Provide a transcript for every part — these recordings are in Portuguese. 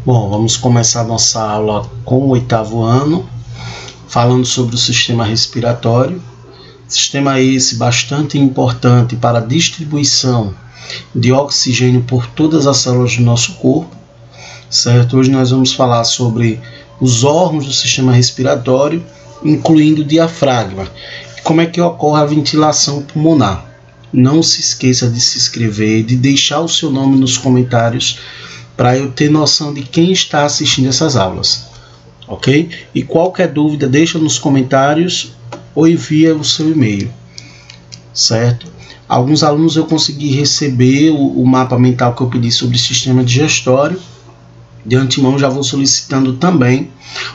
Bom, vamos começar nossa aula com o 8º ano, falando sobre o sistema respiratório. Sistema esse bastante importante para a distribuição de oxigênio por todas as células do nosso corpo, certo? Hoje nós vamos falar sobre os órgãos do sistema respiratório, incluindo o diafragma. Como é que ocorre a ventilação pulmonar? Não se esqueça de se inscrever, de deixar o seu nome nos comentários, para eu ter noção de quem está assistindo essas aulas, ok? E qualquer dúvida, deixa nos comentários ou envia o seu e-mail, certo? Alguns alunos eu consegui receber o mapa mental que eu pedi sobre o sistema digestório. De antemão já vou solicitando também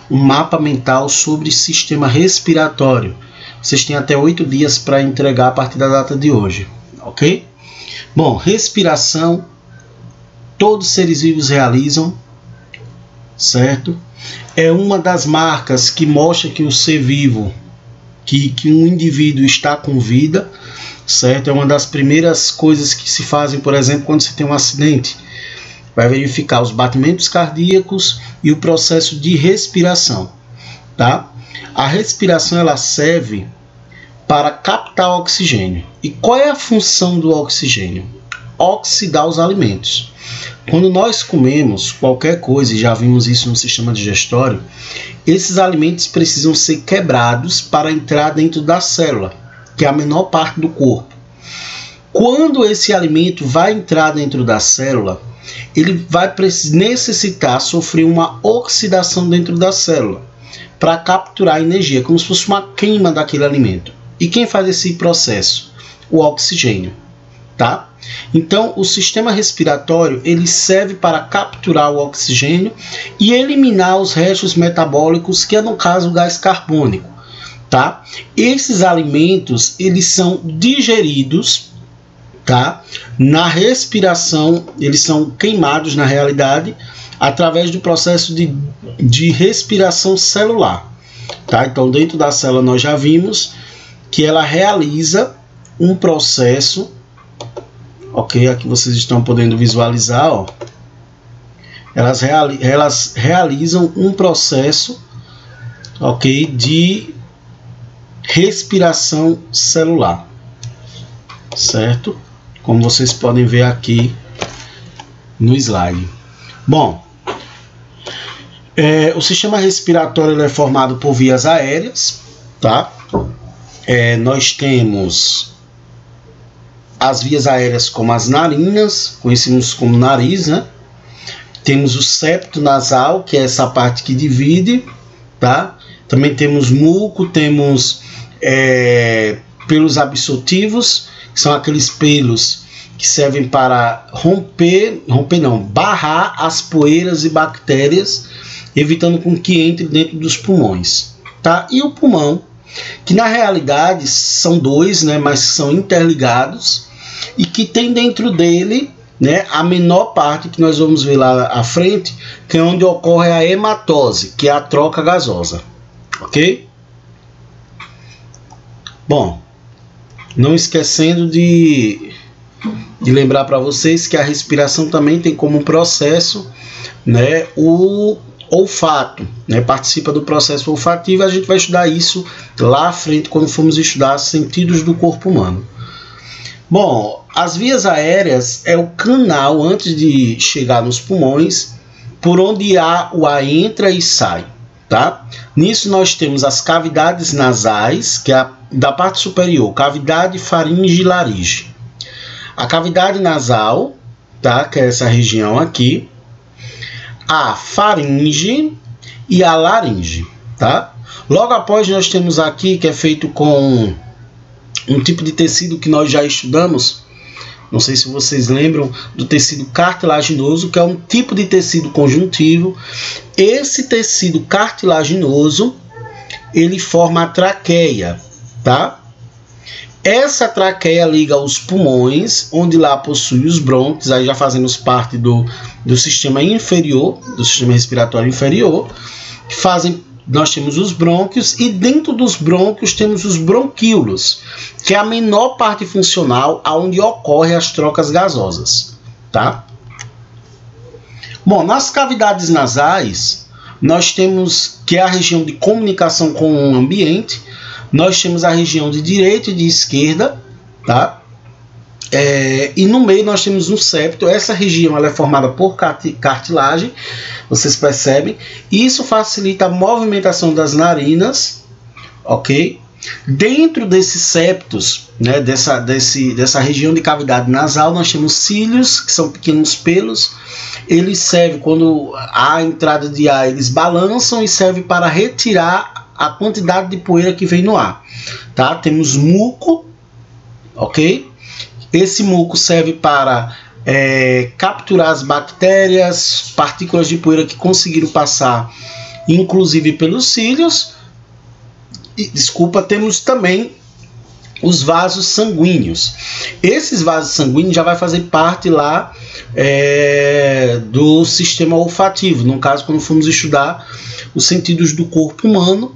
um mapa mental sobre sistema respiratório. Vocês têm até 8 dias para entregar a partir da data de hoje, ok? Bom, respiração, todos os seres vivos realizam, certo? É uma das marcas que mostra que o ser vivo, que um indivíduo está com vida, certo? É uma das primeiras coisas que se fazem, por exemplo, quando se tem um acidente. Vai verificar os batimentos cardíacos e o processo de respiração, tá? A respiração ela serve para captar oxigênio. E qual é a função do oxigênio? Oxidar os alimentos. Quando nós comemos qualquer coisa, e já vimos isso no sistema digestório, esses alimentos precisam ser quebrados para entrar dentro da célula, que é a menor parte do corpo. Quando esse alimento vai entrar dentro da célula, ele vai necessitar sofrer uma oxidação dentro da célula para capturar energia, como se fosse uma queima daquele alimento. E quem faz esse processo? O oxigênio, tá? Então, o sistema respiratório ele serve para capturar o oxigênio e eliminar os restos metabólicos, que é no caso o gás carbônico, tá? Esses alimentos eles são digeridos, tá? Na respiração, eles são queimados na realidade através do processo de respiração celular, tá? Então, dentro da célula nós já vimos que ela realiza um processo, ok? Aqui vocês estão podendo visualizar, ó. Elas realizam um processo, ok? De respiração celular, certo? Como vocês podem ver aqui no slide. Bom, o sistema respiratório ele é formado por vias aéreas, tá? Nós temos as vias aéreas como as narinas, conhecidas como nariz, né? Temos o septo nasal, que é essa parte que divide, tá? Também temos muco, temos pelos absortivos, que são aqueles pelos que servem para barrar as poeiras e bactérias, evitando com que entre dentro dos pulmões, tá? E o pulmão, que na realidade são dois, né, mas são interligados e que tem dentro dele, né, a menor parte que nós vamos ver lá à frente, que é onde ocorre a hematose, que é a troca gasosa, ok? Bom, não esquecendo de lembrar para vocês que a respiração também tem como processo, né, o olfato, né, participa do processo olfativo. A gente vai estudar isso lá à frente quando formos estudar sentidos do corpo humano. Bom, as vias aéreas é o canal antes de chegar nos pulmões por onde o ar entra e sai, tá? Nisso nós temos as cavidades nasais, que é da parte superior, cavidade, faringe e laringe. A cavidade nasal, tá, que é essa região aqui, a faringe e a laringe, tá? Logo após nós temos aqui, que é feito com um tipo de tecido que nós já estudamos, não sei se vocês lembram do tecido cartilaginoso, que é um tipo de tecido conjuntivo. Esse tecido cartilaginoso, ele forma a traqueia, tá? Essa traqueia liga aos pulmões, onde lá possui os brônquios, aí já fazemos parte do sistema inferior, do sistema respiratório inferior, que nós temos os brônquios, e dentro dos brônquios temos os bronquíolos, que é a menor parte funcional, onde ocorrem as trocas gasosas, tá? Bom, nas cavidades nasais, nós temos que é a região de comunicação com o ambiente, nós temos a região de direita e de esquerda, tá? E no meio nós temos um septo. Essa região ela é formada por cartilagem, vocês percebem. Isso facilita a movimentação das narinas, ok? Dentro desses septos, né, dessa região de cavidade nasal, nós temos cílios, que são pequenos pelos. Eles servem, quando há entrada de ar, eles balançam e servem para retirar a quantidade de poeira que vem no ar. Tá? Temos muco, ok? Esse muco serve para capturar as bactérias, partículas de poeira que conseguiram passar, inclusive pelos cílios. Temos também os vasos sanguíneos. Esses vasos sanguíneos já vai fazer parte lá do sistema olfativo. No caso, quando formos estudar os sentidos do corpo humano,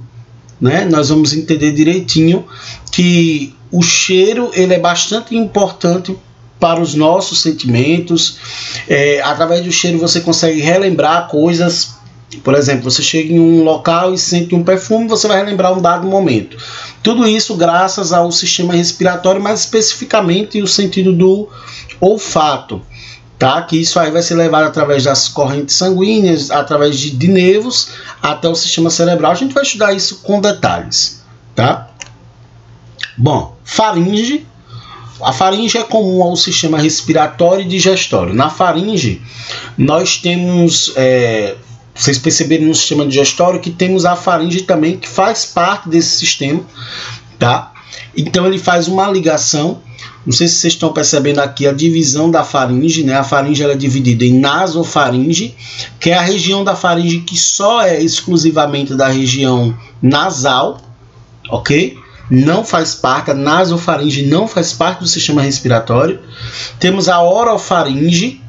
né, nós vamos entender direitinho que o cheiro ele é bastante importante para os nossos sentimentos. Através do cheiro você consegue relembrar coisas. Por exemplo, você chega em um local e sente um perfume, você vai relembrar um dado momento. Tudo isso graças ao sistema respiratório, mais especificamente o sentido do olfato, tá? Que isso aí vai ser levado através das correntes sanguíneas, através de nervos, até o sistema cerebral. A gente vai estudar isso com detalhes, tá? Bom, faringe. A faringe é comum ao sistema respiratório e digestório. Na faringe, nós temos... vocês perceberam no sistema digestório que temos a faringe também, que faz parte desse sistema, tá? Então ele faz uma ligação. Não sei se vocês estão percebendo aqui a divisão da faringe, né? A faringe ela é dividida em nasofaringe, que é a região da faringe que só é exclusivamente da região nasal, ok? Não faz parte, a nasofaringe não faz parte do sistema respiratório. Temos a orofaringe,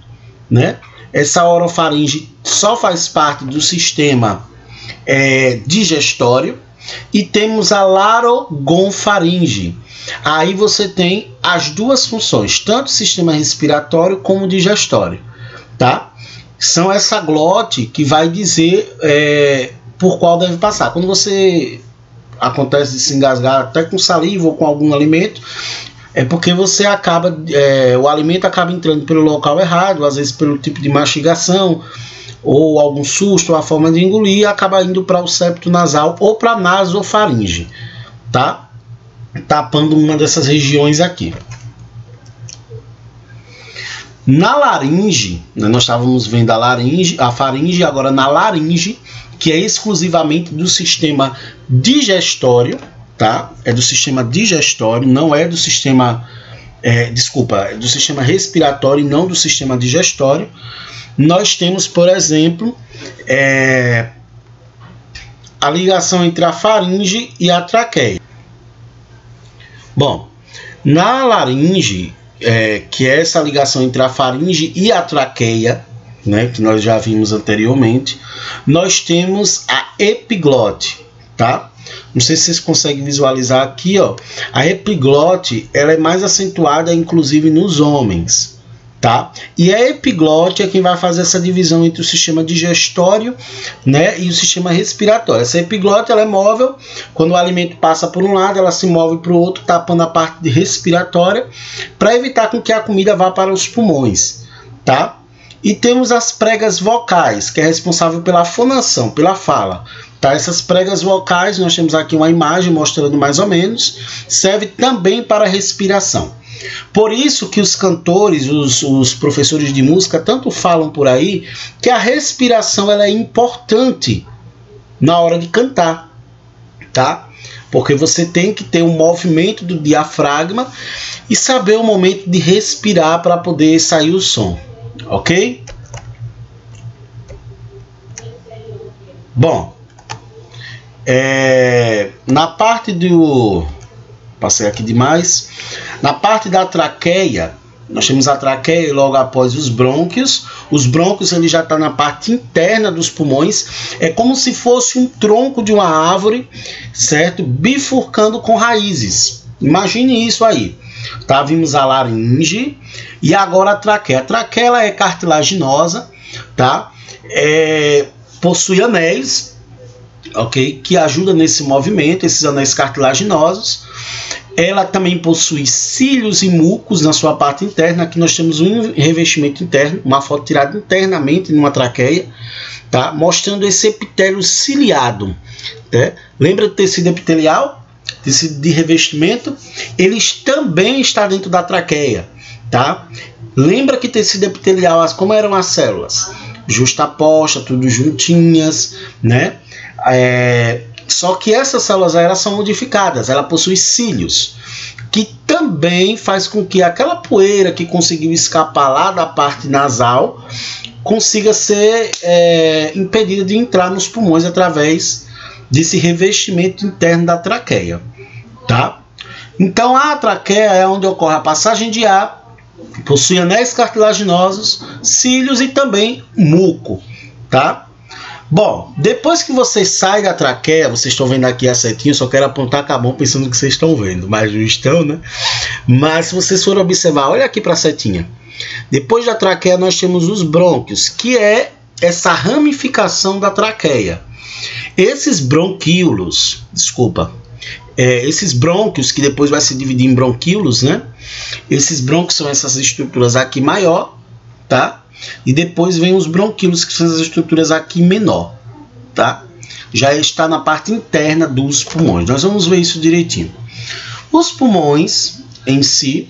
né? Essa orofaringe só faz parte do sistema digestório. E temos a larogonfaringe. Aí você tem as duas funções, tanto o sistema respiratório como o digestório, tá? São essa glote que vai dizer por qual deve passar. Quando você acontece de se engasgar até com saliva ou com algum alimento, é porque você acaba, o alimento acaba entrando pelo local errado, às vezes pelo tipo de mastigação, ou algum susto, ou a forma de engolir, acaba indo para o septo nasal ou para a nasofaringe, tá? Tapando uma dessas regiões aqui. Na laringe, né, nós estávamos vendo a faringe, agora na laringe, que é exclusivamente do sistema digestório, tá? É do sistema digestório, não é do sistema, é do sistema respiratório e não do sistema digestório. Nós temos, por exemplo, a ligação entre a faringe e a traqueia. Bom, na laringe, que é essa ligação entre a faringe e a traqueia, né, que nós já vimos anteriormente, nós temos a epiglote, tá? Não sei se vocês conseguem visualizar aqui, ó. A epiglote, ela é mais acentuada, inclusive, nos homens, tá? E a epiglote é quem vai fazer essa divisão entre o sistema digestório, né, e o sistema respiratório. Essa epiglote ela é móvel. Quando o alimento passa por um lado, ela se move para o outro, tapando a parte respiratória, para evitar com que a comida vá para os pulmões, tá? E temos as pregas vocais, que é responsável pela fonação, pela fala. Tá? Essas pregas vocais, nós temos aqui uma imagem mostrando mais ou menos, serve também para a respiração. Por isso que os cantores, os professores de música, tanto falam por aí que a respiração ela é importante na hora de cantar, tá? Porque você tem que ter um movimento do diafragma e saber o momento de respirar para poder sair o som. Ok? Bom, na parte do... Passei aqui demais. Na parte da traqueia, nós temos a traqueia e logo após os brônquios. Os brônquios ele já está na parte interna dos pulmões. É como se fosse um tronco de uma árvore, certo? Bifurcando com raízes. Imagine isso aí. Tá? Vimos a laringe e agora a traqueia. A traqueia ela é cartilaginosa, tá? possui anéis, ok, que ajudam nesse movimento, esses anéis cartilaginosos. Ela também possui cílios e mucos na sua parte interna. Aqui nós temos um revestimento interno, uma foto tirada internamente numa traqueia, tá? Mostrando esse epitélio ciliado, né? Lembra do tecido epitelial, tecido de revestimento? Ele também está dentro da traqueia, tá? Lembra que tecido epitelial, como eram as células? Justaposta, tudo juntinhas, né? Só que essas células elas são modificadas, ela possui cílios, que também faz com que aquela poeira que conseguiu escapar lá da parte nasal consiga ser impedida de entrar nos pulmões através desse revestimento interno da traqueia, tá? Então a traqueia é onde ocorre a passagem de ar, possui anéis cartilaginosos, cílios e também muco, tá? Bom, depois que você sai da traqueia, vocês estão vendo aqui a setinha, eu só quero apontar com a mão pensando que vocês estão vendo, mas não estão, né? Mas se vocês forem observar, olha aqui para a setinha. Depois da traqueia nós temos os brônquios, que é essa ramificação da traqueia. Esses bronquíolos, esses brônquios, que depois vai se dividir em bronquíolos, né? Esses brônquios são essas estruturas aqui maior, tá? E depois vem os bronquíolos, que são as estruturas aqui menor, tá? Já está na parte interna dos pulmões. Nós vamos ver isso direitinho. Os pulmões em si,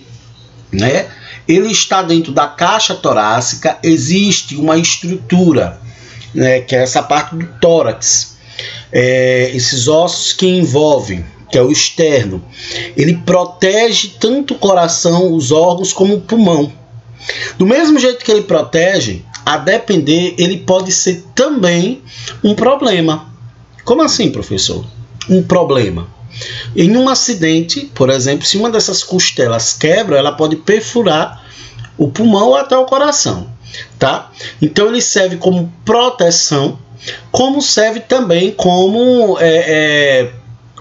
né? Ele está dentro da caixa torácica. Existe uma estrutura, né? Que é essa parte do tórax. Esses ossos que envolvem, que é o externo, ele protege tanto o coração, os órgãos, como o pulmão. Do mesmo jeito que ele protege, a depender, ele pode ser também um problema. Como assim, professor? Um problema. Em um acidente, por exemplo, se uma dessas costelas quebra, ela pode perfurar o pulmão ou até o coração, tá? Então ele serve como proteção, como serve também como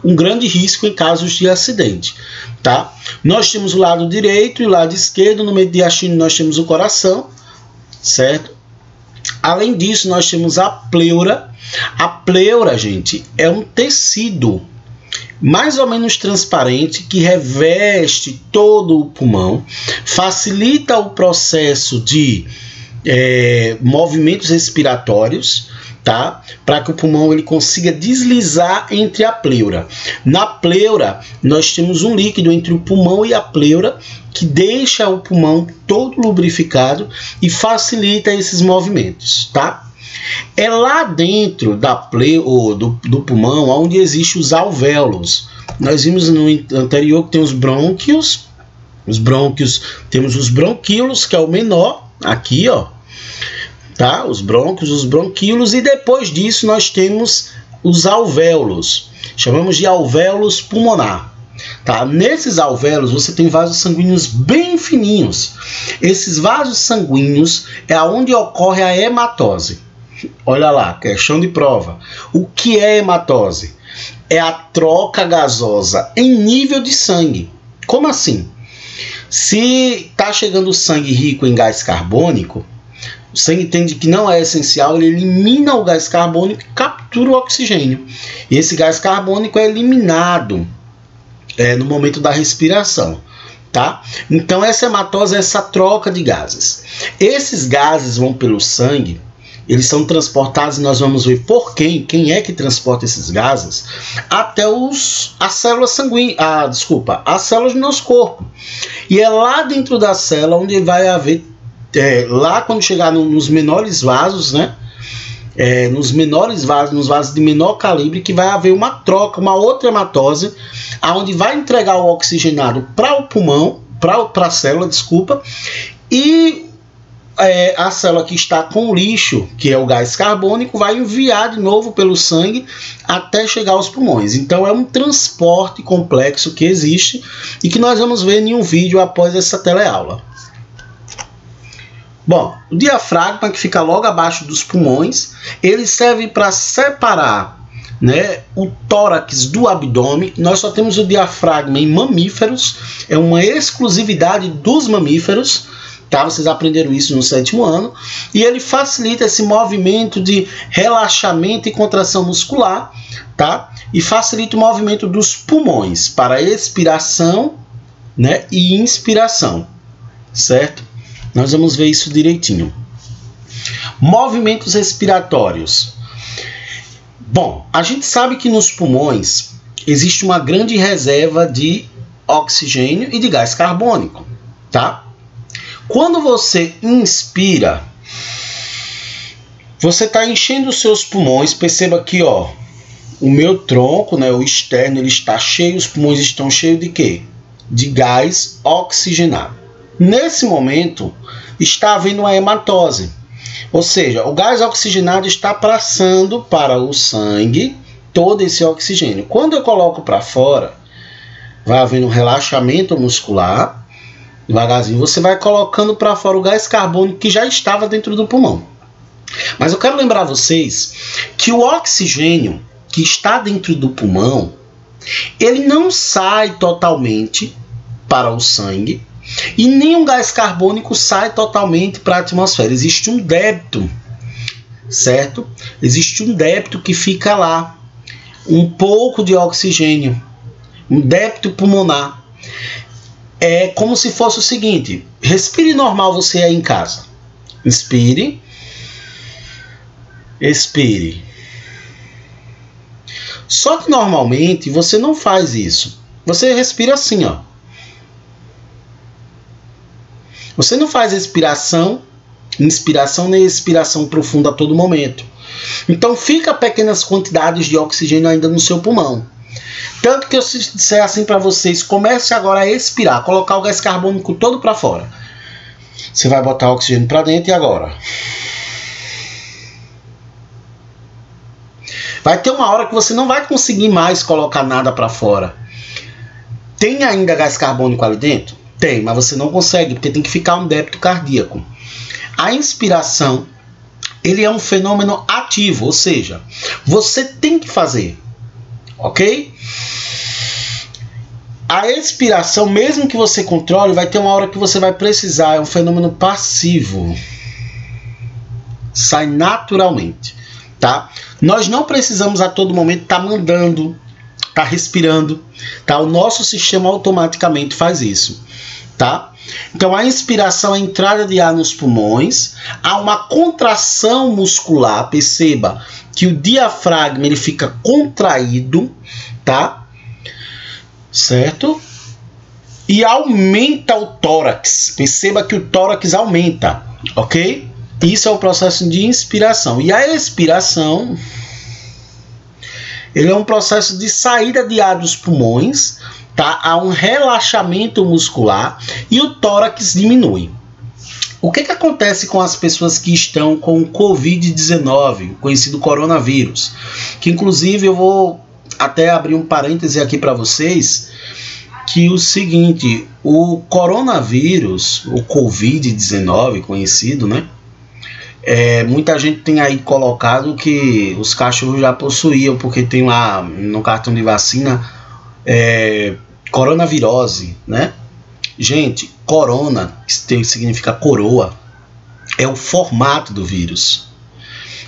um grande risco em casos de acidente, tá? Nós temos o lado direito e o lado esquerdo. No meio de diastino nós temos o coração, certo? Além disso, nós temos a pleura. A pleura, gente, é um tecido mais ou menos transparente que reveste todo o pulmão, facilita o processo de movimentos respiratórios, tá? Para que o pulmão ele consiga deslizar entre a pleura. Na pleura, nós temos um líquido entre o pulmão e a pleura que deixa o pulmão todo lubrificado e facilita esses movimentos, tá? É lá dentro da pleura, do pulmão, onde existem os alvéolos. Nós vimos no anterior que tem os brônquios. Os brônquios, temos os bronquíolos, que é o menor, aqui, ó. Tá? Os brônquios, os bronquíolos, e depois disso nós temos os alvéolos, chamamos de alvéolos pulmonar, tá? Nesses alvéolos você tem vasos sanguíneos bem fininhos. Esses vasos sanguíneos é onde ocorre a hematose. Olha lá, questão de prova. O que é hematose? É a troca gasosa em nível de sangue. Como assim? Se está chegando sangue rico em gás carbônico, o sangue entende que não é essencial, ele elimina o gás carbônico e captura o oxigênio. E esse gás carbônico é eliminado no momento da respiração, tá? Então essa hematose é essa troca de gases. Esses gases vão pelo sangue, eles são transportados, e nós vamos ver por quem é que transporta esses gases, até as células sanguíneas, as células do nosso corpo. E é lá dentro da célula onde vai haver lá quando chegar nos menores vasos, né? Nos menores vasos, nos vasos de menor calibre, que vai haver uma troca, uma outra hematose, aonde vai entregar o oxigenado para o pulmão, para a célula, desculpa, e a célula que está com lixo, que é o gás carbônico, vai enviar de novo pelo sangue até chegar aos pulmões. Então é um transporte complexo que existe e que nós vamos ver em um vídeo após essa teleaula. Bom, o diafragma, que fica logo abaixo dos pulmões, ele serve para separar, né, o tórax do abdômen. Nós só temos o diafragma em mamíferos, é uma exclusividade dos mamíferos, tá? Vocês aprenderam isso no 7º ano. E ele facilita esse movimento de relaxamento e contração muscular, tá? E facilita o movimento dos pulmões para expiração, né, e inspiração, certo? Nós vamos ver isso direitinho. Movimentos respiratórios. Bom, a gente sabe que nos pulmões existe uma grande reserva de oxigênio e de gás carbônico, tá? Quando você inspira, você está enchendo os seus pulmões. Perceba aqui, ó, o meu tronco, né, o externo, ele está cheio, os pulmões estão cheios de quê? De gás oxigenado. Nesse momento, está havendo uma hematose. Ou seja, o gás oxigenado está passando para o sangue todo esse oxigênio. Quando eu coloco para fora, vai havendo um relaxamento muscular. Devagarzinho você vai colocando para fora o gás carbônico que já estava dentro do pulmão. Mas eu quero lembrar vocês que o oxigênio que está dentro do pulmão, ele não sai totalmente para o sangue e nem o gás carbônico sai totalmente para a atmosfera. Existe um débito, certo? Existe um débito que fica lá, um pouco de oxigênio, um débito pulmonar. É como se fosse o seguinte: respire normal você aí em casa. Inspire, expire. Só que normalmente você não faz isso. Você respira assim, ó. Você não faz inspiração nem expiração profunda a todo momento. Então fica pequenas quantidades de oxigênio ainda no seu pulmão. Tanto que eu disser assim para vocês, comece agora a expirar, colocar o gás carbônico todo para fora. Você vai botar o oxigênio para dentro e agora vai ter uma hora que você não vai conseguir mais colocar nada para fora. Tem ainda gás carbônico ali dentro? Tem, mas você não consegue, porque tem que ficar um débito cardíaco. A inspiração, ele é um fenômeno ativo, ou seja, você tem que fazer, ok? A expiração, mesmo que você controle, vai ter uma hora que você vai precisar, é um fenômeno passivo. Sai naturalmente, tá? Nós não precisamos a todo momento estar mandando, estar respirando, tá? O nosso sistema automaticamente faz isso, tá? Então a inspiração é a entrada de ar nos pulmões, há uma contração muscular, perceba que o diafragma ele fica contraído, tá? Certo? E aumenta o tórax, perceba que o tórax aumenta, ok? Isso é o processo de inspiração. E a expiração, ele é um processo de saída de ar dos pulmões, tá? Há um relaxamento muscular e o tórax diminui. O que acontece com as pessoas que estão com o Covid-19, conhecido coronavírus? Que inclusive eu vou até abrir um parêntese aqui para vocês, que o seguinte, o coronavírus, o Covid-19 conhecido, né? Muita gente tem aí colocado que os cachorros já possuíam, porque tem lá no cartão de vacina coronavirose, né? Gente, corona, que significa coroa, é o formato do vírus.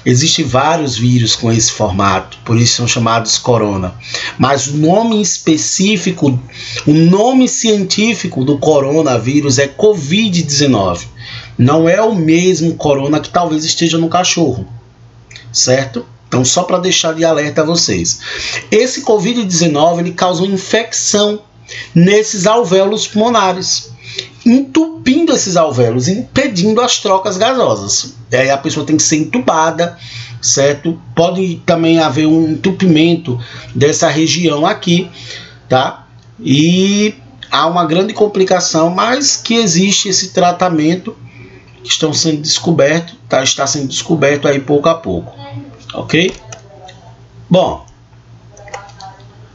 Existem vários vírus com esse formato, por isso são chamados corona. Mas o nome específico, o nome científico do coronavírus é Covid-19. Não é o mesmo corona que talvez esteja no cachorro, certo? Então, só para deixar de alerta a vocês. Esse Covid-19 ele causa uma infecção nesses alvéolos pulmonares, entupindo esses alvéolos, impedindo as trocas gasosas. E aí a pessoa tem que ser entubada, certo? Pode também haver um entupimento dessa região aqui, tá? E há uma grande complicação, mas que existe esse tratamento que estão sendo descoberto, tá? Está sendo descoberto aí pouco a pouco, ok? Bom,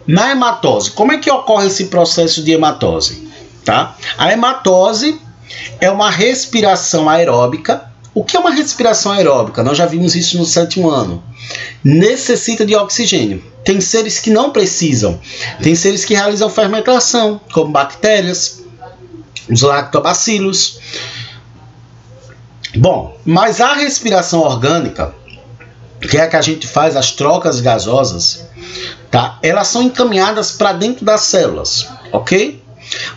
na hematose, como é que ocorre esse processo de hematose? Tá? A hematose é uma respiração aeróbica. O que é uma respiração aeróbica? Nós já vimos isso no 7º ano. Necessita de oxigênio. Tem seres que não precisam. Tem seres que realizam fermentação, como bactérias, os lactobacilos, Bom, mas a respiração orgânica, que é a que a gente faz as trocas gasosas, tá? Elas são encaminhadas para dentro das células, ok?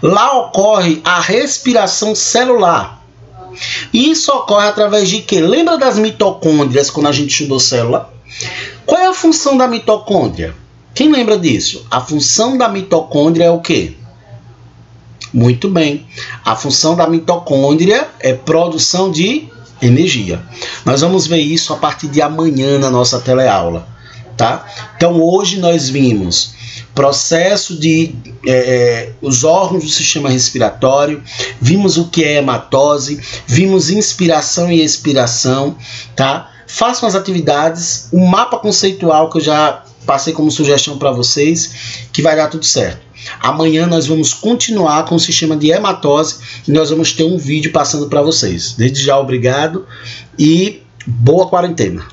Lá ocorre a respiração celular. Isso ocorre através de quê? Lembra das mitocôndrias quando a gente estudou célula? Qual é a função da mitocôndria? Quem lembra disso? A função da mitocôndria é o quê? Muito bem. A função da mitocôndria é produção de energia. Nós vamos ver isso a partir de amanhã na nossa teleaula, tá? Então hoje nós vimos processo de os órgãos do sistema respiratório, vimos o que é hematose, vimos inspiração e expiração, tá? Façam as atividades, um mapa conceitual que eu já passei como sugestão para vocês, que vai dar tudo certo. Amanhã nós vamos continuar com o sistema de hematose e nós vamos ter um vídeo passando para vocês. Desde já, obrigado e boa quarentena.